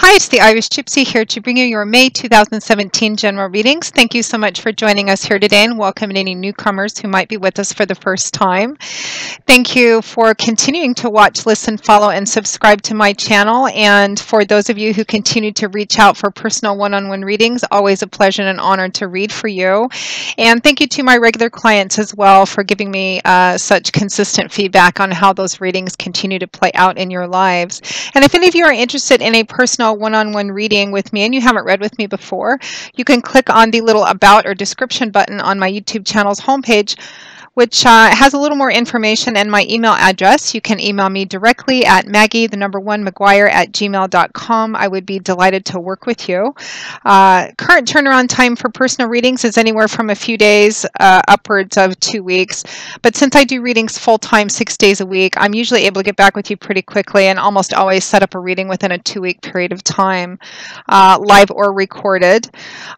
Hi, it's the Irish Gypsy here to bring you your May 2017 general readings. Thank you so much for joining us here today and welcome any newcomers who might be with us for the first time. Thank you for continuing to watch, listen, follow, and subscribe to my channel. And for those of you who continue to reach out for personal one-on-one readings, always a pleasure and an honor to read for you. And thank you to my regular clients as well for giving me such consistent feedback on how those readings continue to play out in your lives. And if any of you are interested in a personal one-on-one reading with me and you haven't read with me before, you can click on the little about or description button on my YouTube channel's homepage, which has a little more information and my email address. You can email me directly at maggie1mcguire@gmail.com. I would be delighted to work with you. Current turnaround time for personal readings is anywhere from a few days upwards of 2 weeks. But since I do readings full-time 6 days a week, I'm usually able to get back with you pretty quickly and almost always set up a reading within a 2-week period of time, live or recorded.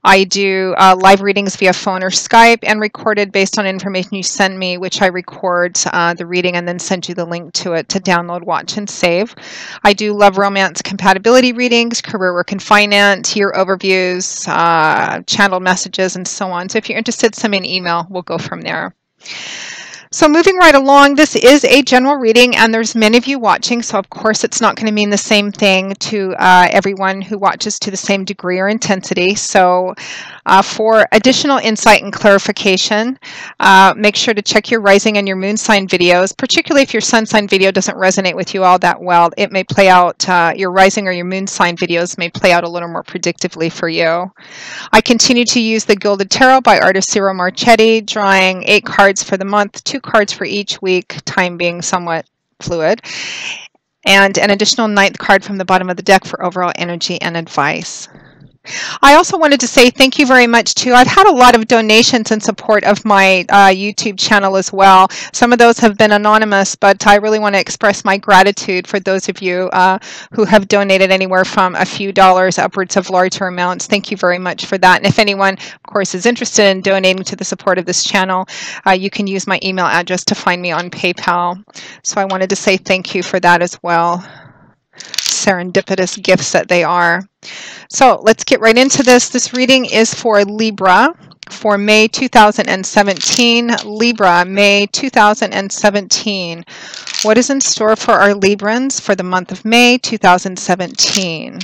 I do live readings via phone or Skype and recorded based on information you send me, which I record the reading and then send you the link to it to download, watch, and save. I do love, romance, compatibility readings, career, work, and finance, year overviews, channeled messages, and so on. So if you're interested, send me an email. We'll go from there. So moving right along, this is a general reading and there's many of you watching, so of course it's not going to mean the same thing to everyone who watches to the same degree or intensity. So for additional insight and clarification, make sure to check your rising and your moon sign videos, particularly if your sun sign video doesn't resonate with you all that well. It may play out, your rising or your moon sign videos may play out a little more predictively for you. I continue to use the Gilded Tarot by artist Ciro Marchetti, drawing 8 cards for the month, 2 cards for each week, time being somewhat fluid, and an additional 9th card from the bottom of the deck for overall energy and advice. I also wanted to say thank you very much too. I've had a lot of donations in support of my YouTube channel as well. Some of those have been anonymous, but I really want to express my gratitude for those of you who have donated anywhere from a few dollars upwards of larger amounts. Thank you very much for that. And if anyone, of course, is interested in donating to the support of this channel, you can use my email address to find me on PayPal. So I wanted to say thank you for that as well. Serendipitous gifts that they are. So let's get right into this. This reading is for Libra for May 2017. Libra, May 2017. What is in store for our Librans for the month of May 2017?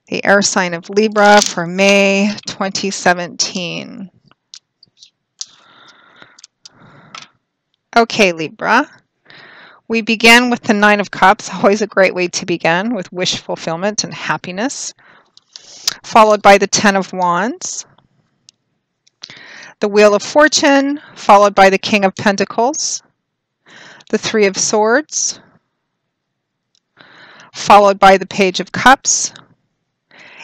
The air sign of Libra for May 2017. Okay, Libra. We began with the 9 of Cups, always a great way to begin, with wish fulfillment and happiness, followed by the 10 of Wands, the Wheel of Fortune, followed by the King of Pentacles, the 3 of Swords, followed by the Page of Cups,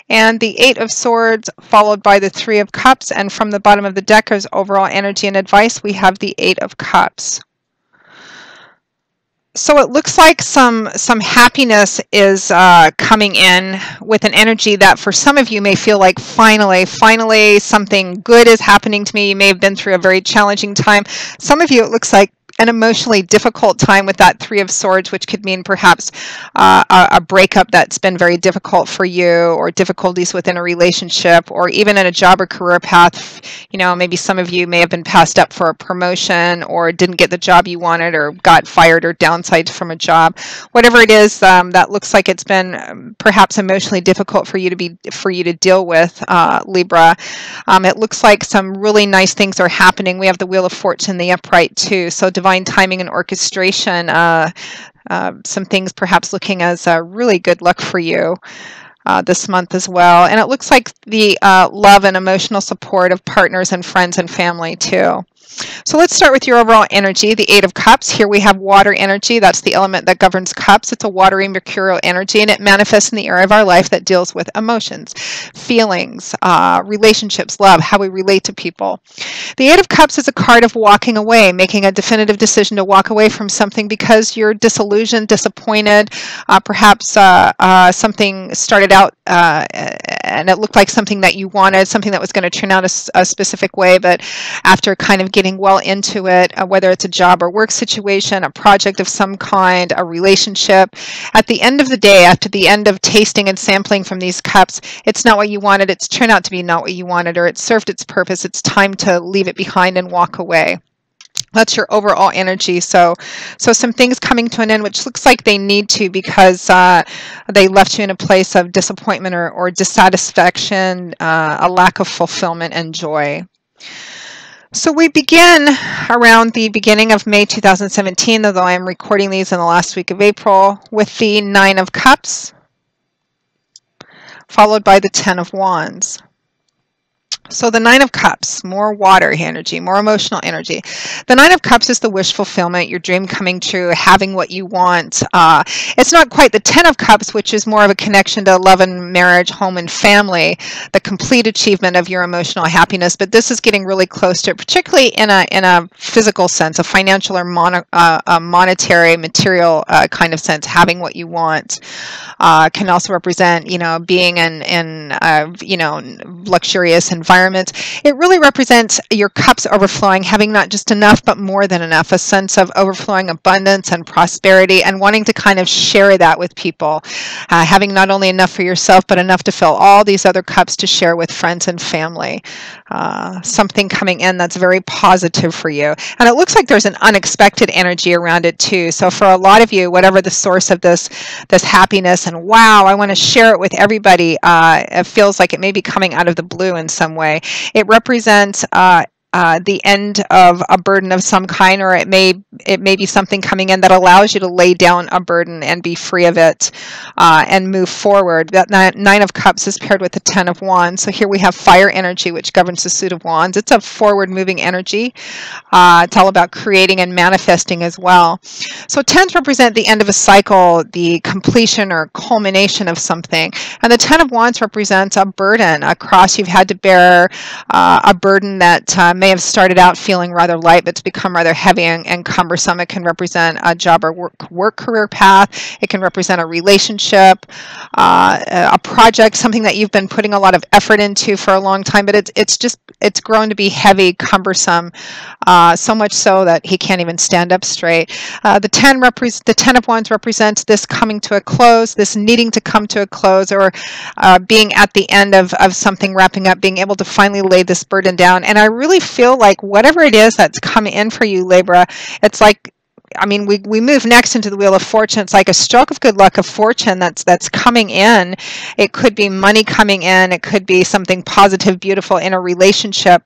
and the 8 of Swords, followed by the 3 of Cups, and from the bottom of the deck as overall energy and advice, we have the 8 of Cups. So it looks like some happiness is coming in with an energy that for some of you may feel like finally something good is happening to me. You may have been through a very challenging time. Some of you, it looks like an emotionally difficult time with that 3 of Swords, which could mean perhaps a breakup that's been very difficult for you, or difficulties within a relationship, or even in a job or career path. You know, maybe some of you may have been passed up for a promotion, or didn't get the job you wanted, or got fired or downsized from a job. Whatever it is, that looks like it's been perhaps emotionally difficult for you to deal with, Libra. It looks like some really nice things are happening. We have the Wheel of Fortune, the upright too. So divine timing and orchestration, some things perhaps looking as really good luck for you this month as well. And it looks like the love and emotional support of partners and friends and family too. So let's start with your overall energy, the 8 of Cups. Here we have water energy. That's the element that governs cups. It's a watery mercurial energy, and it manifests in the area of our life that deals with emotions, feelings, relationships, love, how we relate to people. The 8 of Cups is a card of walking away, making a definitive decision to walk away from something because you're disillusioned, disappointed. Perhaps something started out and it looked like something that you wanted, something that was going to turn out a specific way, but after kind of getting well into it, whether it's a job or work situation, a project of some kind, a relationship. At the end of the day, after the end of tasting and sampling from these cups, it's not what you wanted. It's turned out to be not what you wanted, or it served its purpose. It's time to leave it behind and walk away. That's your overall energy. So some things coming to an end, which looks like they need to, because they left you in a place of disappointment or dissatisfaction, a lack of fulfillment and joy. So we begin around the beginning of May 2017, although I am recording these in the last week of April, with the Nine of Cups, followed by the Ten of Wands. So the Nine of Cups, more water energy, more emotional energy. The Nine of Cups is the wish fulfillment, your dream coming true, having what you want. It's not quite the Ten of Cups, which is more of a connection to love and marriage, home and family, the complete achievement of your emotional happiness. But this is getting really close to it, particularly in a physical sense, a financial or a monetary, material kind of sense. Having what you want can also represent, being in luxurious environment. It really represents your cups overflowing, having not just enough, but more than enough, a sense of overflowing abundance and prosperity, and wanting to kind of share that with people, having not only enough for yourself, but enough to fill all these other cups to share with friends and family. Something coming in that's very positive for you. And it looks like there's an unexpected energy around it too. So for a lot of you, whatever the source of this happiness and wow, I want to share it with everybody, it feels like it may be coming out of the blue in some way. It represents the end of a burden of some kind, or it may be something coming in that allows you to lay down a burden and be free of it and move forward. That Nine of Cups is paired with the Ten of Wands. So here we have fire energy, which governs the Suit of Wands. It's a forward-moving energy. It's all about creating and manifesting as well. So tens represent the end of a cycle, the completion or culmination of something. And the Ten of Wands represents a burden, a cross you've had to bear, a burden that may have started out feeling rather light, but it's become rather heavy and cumbersome. It can represent a job or work career path. It can represent a relationship, a project, something that you've been putting a lot of effort into for a long time, but it's grown to be heavy, cumbersome, so much so that he can't even stand up straight. The Ten of Wands represents this coming to a close, this needing to come to a close, or being at the end of something wrapping up, being able to finally lay this burden down. And I really feel like whatever it is that's come in for you, Libra, it's like, we move next into the Wheel of Fortune. It's like a stroke of good luck of fortune that's coming in. It could be money coming in. It could be something positive, beautiful in a relationship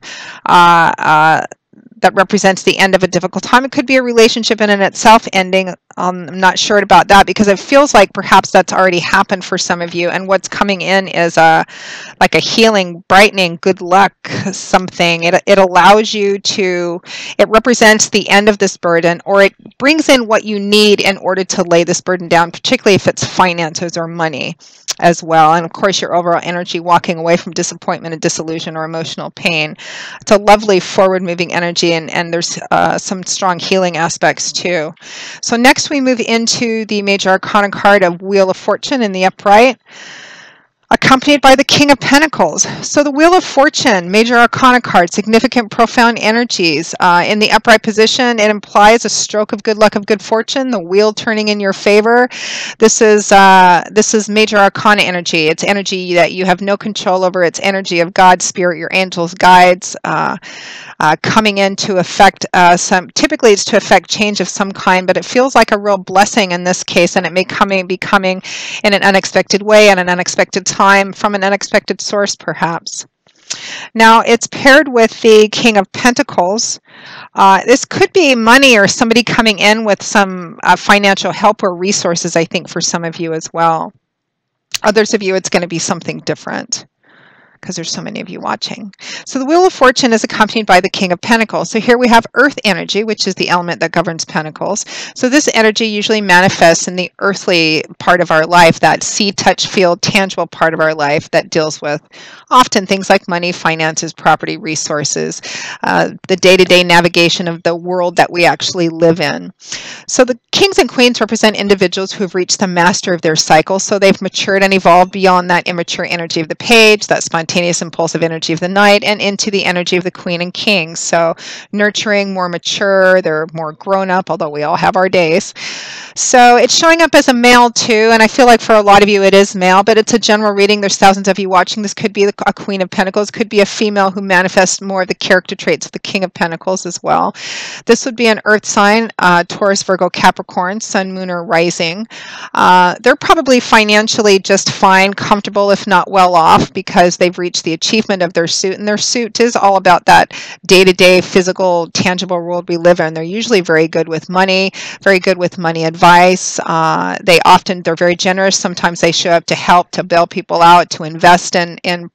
that represents the end of a difficult time. It could be a relationship in and itself ending. I'm not sure about that, because it feels like perhaps that's already happened for some of you. And what's coming in is like a healing, brightening, good luck, something. It allows you to, it represents the end of this burden, or it brings in what you need in order to lay this burden down, particularly if it's finances or money as well. And of course, your overall energy walking away from disappointment and disillusion or emotional pain. It's a lovely forward-moving energy, and there's some strong healing aspects too. So next we move into the Major Arcana card of Wheel of Fortune in the upright, accompanied by the King of Pentacles. So the Wheel of Fortune, Major Arcana card, significant, profound energies. In the upright position, it implies a stroke of good luck, of good fortune, the wheel turning in your favor. This is Major Arcana energy. It's energy that you have no control over. It's energy of God, Spirit, your angels, guides, coming in to affect typically it's to affect change of some kind, but it feels like a real blessing in this case, and it may be coming in an unexpected way, at an unexpected time, from an unexpected source perhaps. Now it's paired with the King of Pentacles. This could be money or somebody coming in with some financial help or resources, I think, for some of you as well. Others of you, it's going to be something different, because there's so many of you watching. So the Wheel of Fortune is accompanied by the King of Pentacles. So here we have earth energy, which is the element that governs Pentacles. So this energy usually manifests in the earthly part of our life, that see, touch, feel, tangible part of our life that deals with often things like money, finances, property, resources, the day-to-day navigation of the world that we actually live in. So the kings and queens represent individuals who have reached the master of their cycle. So they've matured and evolved beyond that immature energy of the page, that spontaneous spontaneous, impulsive energy of the night and into the energy of the Queen and King. So nurturing, more mature, they're more grown up, although we all have our days. So it's showing up as a male too, and I feel like for a lot of you it is male, but it's a general reading. There's thousands of you watching. This could be a Queen of Pentacles, could be a female who manifests more of the character traits of the King of Pentacles as well. This would be an earth sign, Taurus, Virgo, Capricorn, Sun, Moon, or Rising. They're probably financially just fine, comfortable, if not well off, because they've reached the achievement of their suit, and their suit is all about that day-to-day physical, tangible world we live in. They're usually very good with money, very good with money advice. They're very generous. Sometimes they show up to help, to bail people out, to invest in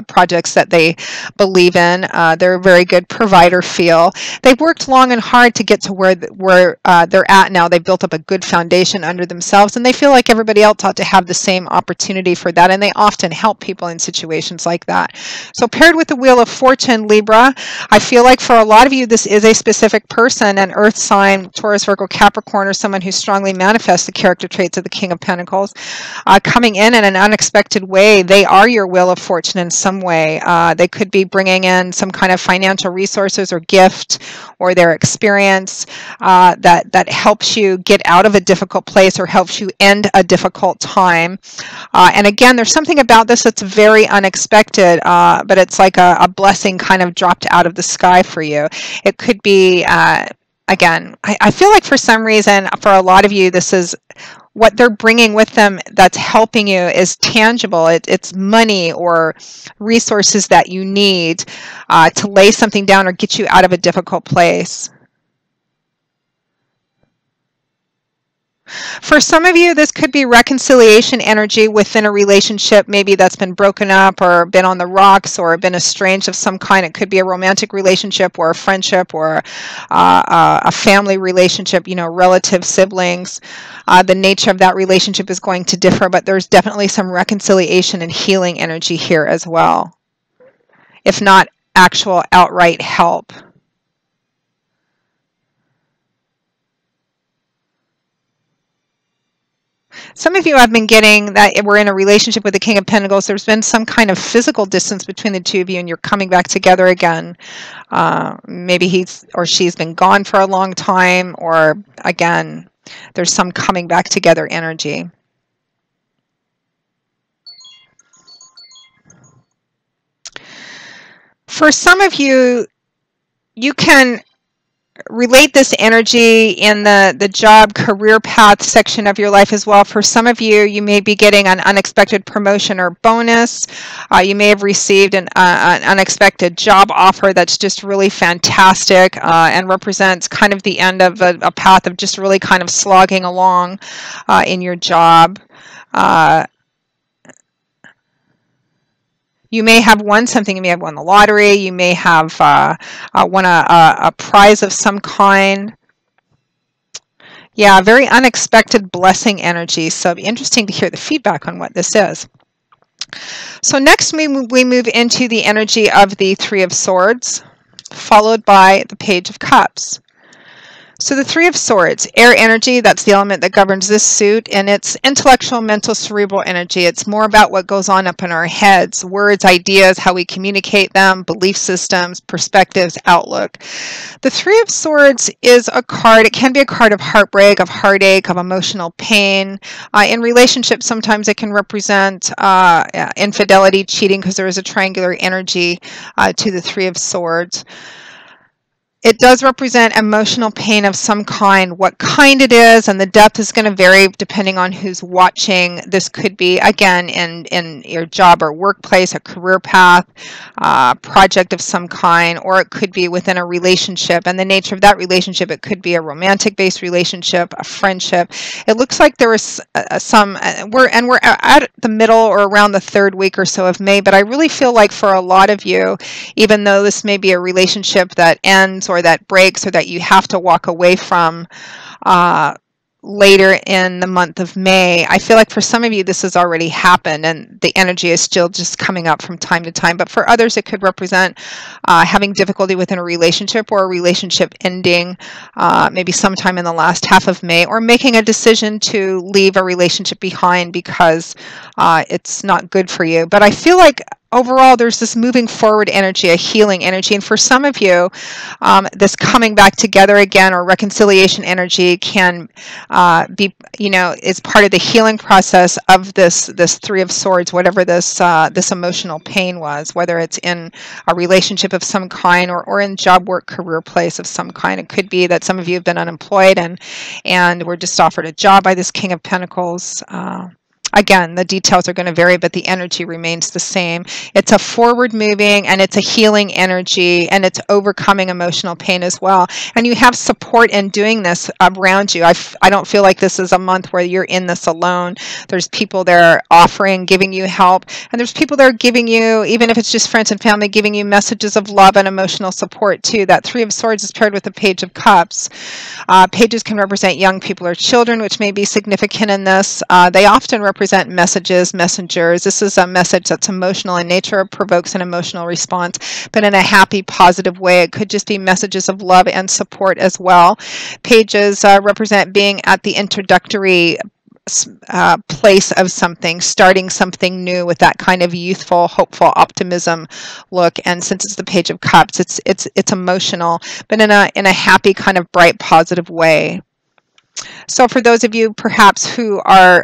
projects that they believe in. They're a very good provider feel. They've worked long and hard to get to where they're at now. They've built up a good foundation under themselves, and they feel like everybody else ought to have the same opportunity for that, and they often help people in situations like that. So paired with the Wheel of Fortune, Libra, I feel like for a lot of you, this is a specific person, an earth sign, Taurus, Virgo, Capricorn, or someone who strongly manifests the character traits of the King of Pentacles, coming in an unexpected way. They are your Wheel of Fortune in some way. They could be bringing in some kind of financial resources or gift or their experience that helps you get out of a difficult place or helps you end a difficult time. And again, there's something about this that's very unexpected, but it's like a blessing kind of dropped out of the sky for you. It could be, again, I feel like for some reason, for a lot of you, this is what they're bringing with them that's helping you is tangible. It's money or resources that you need to lay something down or get you out of a difficult place. For some of you, this could be reconciliation energy within a relationship, maybe that's been broken up or been on the rocks or been estranged of some kind. It could be a romantic relationship or a friendship or a family relationship, relative siblings. The nature of that relationship is going to differ, but there's definitely some reconciliation and healing energy here as well, if not actual outright help. Some of you have been getting that we're in a relationship with the King of Pentacles. There's been some kind of physical distance between the two of you and you're coming back together again. Maybe he's or she's been gone for a long time, or again, there's some coming back together energy. For some of you, you can relate this energy in the job career path section of your life as well. For some of you, you may be getting an unexpected promotion or bonus. You may have received an unexpected job offer that's just really fantastic and represents kind of the end of a path of just really kind of slogging along in your job. You may have won something. You may have won the lottery. You may have won a prize of some kind. Yeah, very unexpected blessing energy. So it'd be interesting to hear the feedback on what this is. So next we move into the energy of the Three of Swords, followed by the Page of Cups. So the Three of Swords, air energy, that's the element that governs this suit, and it's intellectual, mental, cerebral energy. It's more about what goes on up in our heads, words, ideas, how we communicate them, belief systems, perspectives, outlook. The Three of Swords is a card. It can be a card of heartbreak, of heartache, of emotional pain. In relationships, sometimes it can represent infidelity, cheating, because there is a triangular energy to the Three of Swords. It does represent emotional pain of some kind. What kind it is and the depth is going to vary depending on who's watching. This could be, again, in your job or workplace, a career path, project of some kind, or it could be within a relationship. And the nature of that relationship, it could be a romantic-based relationship, a friendship. It looks like there was we're at the middle or around the third week or so of May, but I really feel like for a lot of you, even though this may be a relationship that ends or that breaks or that you have to walk away from later in the month of May, I feel like for some of you this has already happened and the energy is still just coming up from time to time. But for others, it could represent having difficulty within a relationship or a relationship ending maybe sometime in the last half of May, or making a decision to leave a relationship behind because it's not good for you. But I feel like overall, there's this moving forward energy, a healing energy. And for some of you, this coming back together again or reconciliation energy can be, is part of the healing process of this Three of Swords, whatever this emotional pain was, whether it's in a relationship of some kind or in job, work, career place of some kind. It could be that some of you have been unemployed and were just offered a job by this King of Pentacles. Again, the details are going to vary, but the energy remains the same. It's a forward moving and it's a healing energy, and it's overcoming emotional pain as well. And you have support in doing this around you. I don't feel like this is a month where you're in this alone. There's people there offering, giving you help, and there's people there giving you, even if it's just friends and family, giving you messages of love and emotional support too. That Three of Swords is paired with the Page of Cups. Pages can represent young people or children, which may be significant in this. They often represent messages, messengers. This is a message that's emotional in nature, provokes an emotional response, but in a happy, positive way. It could just be messages of love and support as well. Pages represent being at the introductory place of something, starting something new with that kind of youthful, hopeful optimism look. And since it's the Page of Cups, it's emotional, but in a happy, kind of bright, positive way. So for those of you perhaps who are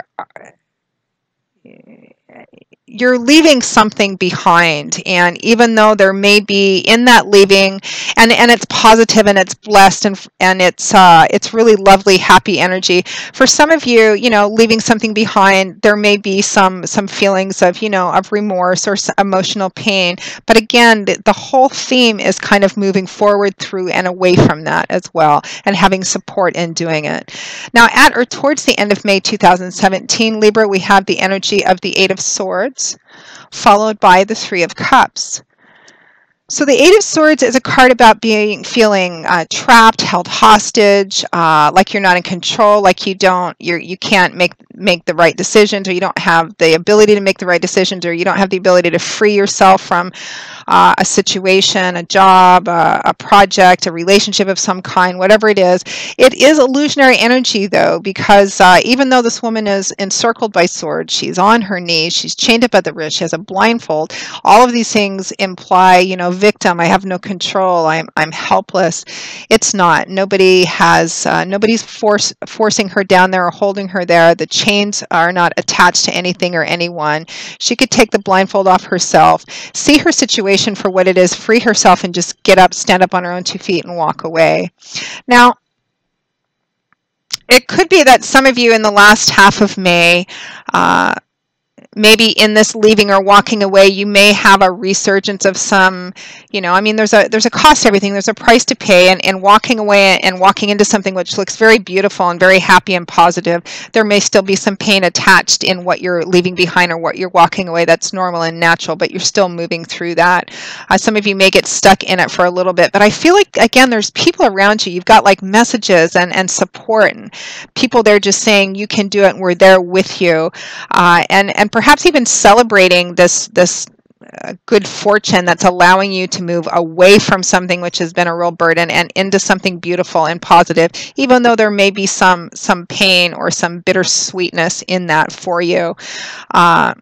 you're leaving something behind, and even though there may be in that leaving, and it's positive and it's blessed and it's really lovely, happy energy. For some of you, leaving something behind, there may be some feelings of of remorse or emotional pain. But again, the whole theme is kind of moving forward through and away from that as well, and having support in doing it. Now, at or towards the end of May 2017, Libra, we have the energy of the Eight of Swords, followed by the Three of Cups. So the Eight of Swords is a card about feeling trapped, held hostage, like you're not in control, like you can't make the right decisions, or you don't have the ability to make the right decisions, or you don't have the ability to free yourself from a situation, a job, a project, a relationship of some kind, whatever it is. It is illusionary energy, though, because even though this woman is encircled by swords, she's on her knees, she's chained up at the wrist, she has a blindfold. All of these things imply, victim. I have no control. I'm helpless. It's not. Nobody's forcing her down there or holding her there. The chains are not attached to anything or anyone. She could take the blindfold off herself, see her situation for what it is, free herself, and just get up, stand up on her own 2 feet and walk away. Now, it could be that some of you in the last half of May, maybe in this leaving or walking away, you may have a resurgence of some, there's a cost to everything. There's a price to pay, and walking away and walking into something which looks very beautiful and very happy and positive, there may still be some pain attached in what you're leaving behind or what you're walking away. That's normal and natural, but you're still moving through that. Some of you may get stuck in it for a little bit, but I feel like, again, there's people around you. You've got like messages and support, and people there just saying you can do it, and we're there with you, and perhaps even celebrating this good fortune that's allowing you to move away from something which has been a real burden and into something beautiful and positive, even though there may be some pain or some bittersweetness in that for you. And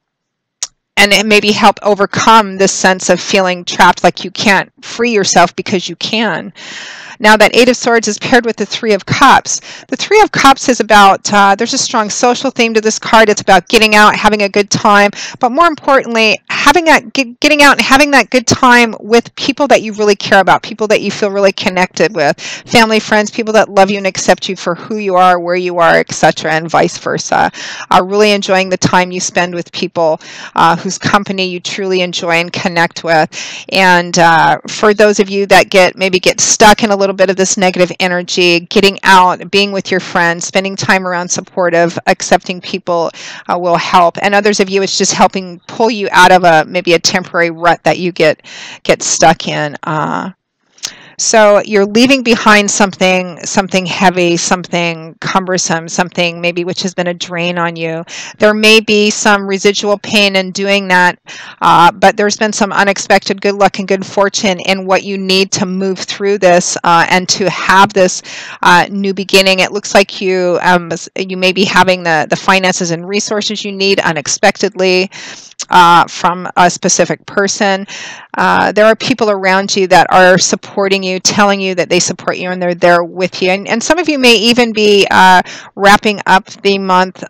it maybe help overcome this sense of feeling trapped, like you can't free yourself, because you can. Now, that Eight of Swords is paired with the Three of Cups. The Three of Cups is about, there's a strong social theme to this card. It's about getting out, having a good time, but more importantly, getting out and having that good time with people that you really care about, people that you feel really connected with, family, friends, people that love you and accept you for who you are, where you are, etc., and vice versa. Really enjoying the time you spend with people whose company you truly enjoy and connect with. And for those of you that maybe get stuck in a little bit of this negative energy, getting out, being with your friends, spending time around supportive, accepting people will help. And others of you, it's just helping pull you out of maybe a temporary rut that you get stuck in. So you're leaving behind something heavy, something cumbersome, something maybe which has been a drain on you. There may be some residual pain in doing that, but there's been some unexpected good luck and good fortune in what you need to move through this and to have this new beginning. It looks like you may be having the finances and resources you need unexpectedly from a specific person. There are people around you that are supporting you, telling you that they support you and they're there with you. And some of you may even be wrapping up the month,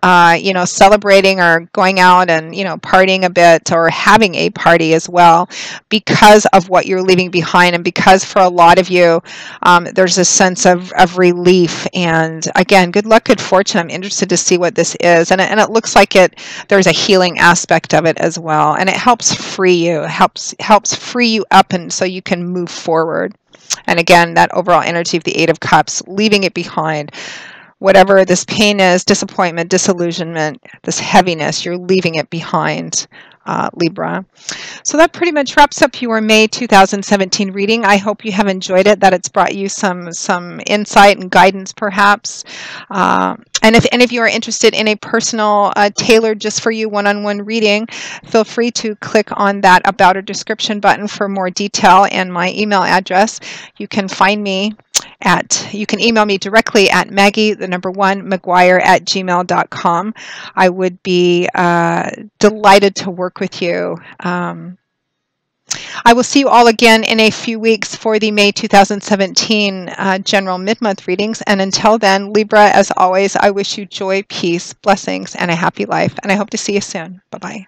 celebrating or going out and, partying a bit or having a party as well because of what you're leaving behind. And because for a lot of you, there's a sense of relief. And again, good luck, good fortune. I'm interested to see what this is. And it looks like there's a healing aspect of it as well. And it helps free you, helps free you up, and so you can move forward. And again, that overall energy of the Eight of Cups, leaving it behind. Whatever this pain is, disappointment, disillusionment, this heaviness, you're leaving it behind, Libra. So that pretty much wraps up your May 2017 reading. I hope you have enjoyed it, that it's brought you some insight and guidance perhaps. And if any of you are interested in a personal, tailored just for you one-on-one reading, feel free to click on that About or Description button for more detail and my email address. You can find me you can email me directly at Maggie1McGuire@gmail.com. I would be delighted to work with you. I will see you all again in a few weeks for the May 2017 general mid-month readings. And until then, Libra, as always, I wish you joy, peace, blessings, and a happy life. And I hope to see you soon. Bye-bye.